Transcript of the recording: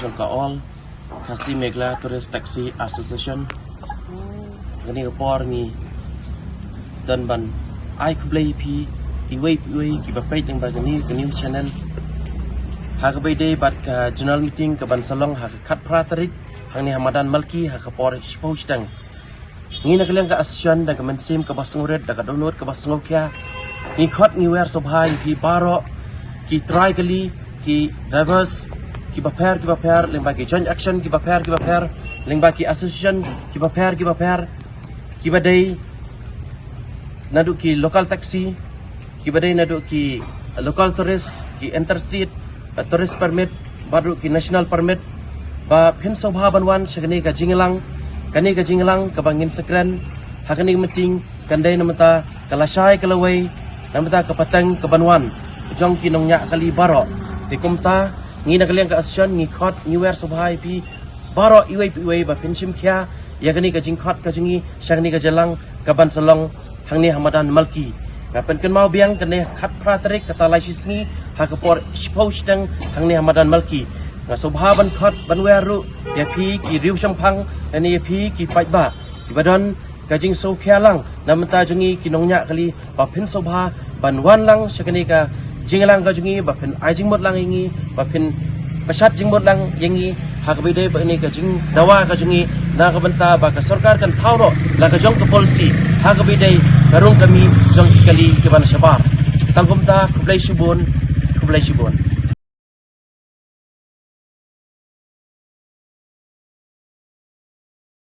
jangka all Kasih Megla Tourist Taxi Association Gani kapor ni dan ban ai kublai pi iwei ki bapai ding bagani ke news channels ha ka day bat ka journal meeting ka ban salong ha ka khat pratarik hang ni Hamadan Malki ha ka por spoch dang ni na kaleng ka asyan da ka mansim ka basngoret da ka download ka basngokya ni khot ni wer sobhai pi baro ki try kali ki drivers ki baper lengba ki joint action ki baper lengba ki association ki baper ki badai nadu ki local taxi ki badai nadu ki local tourist ki interstate tourist permit baru ki national permit ba phin sobha banwan sagani ka jinglang ka bangin sekran hakani meeting kandai namata kalasai kalawai namata kapatang ka banwan jong ki nongnya kali baro di kumta ngi nakaliang ka asyan ngi khot ngi wer sobhai pi baro iwei ba pinsim kya yakani ka jingkhot ka jingi sangni ka jalang ka ban salong hangni Hamadan Malki ngapen kan mau biang kene khat pratarik kata laisisngi hakapor spoch dang hangni Hamadan Malki nga sobha ban khot ban weru ya pi ki riu sampang ani ya pi ki paiba ki badan ka jing so kyalang namta jungi kinongnya kali ba phin sobha ban wan lang sakani ka jinglang ka jungi ba phin ai jingmot lang ingi ba phin pasat jingmot lang yengi hakabide ba ini ka jing dawa ka jungi na ka banta ba ka sarkar kan thawro la ka jong ka policy hakabide karung kami jong kali ke ban sabar tangkumta kublai subon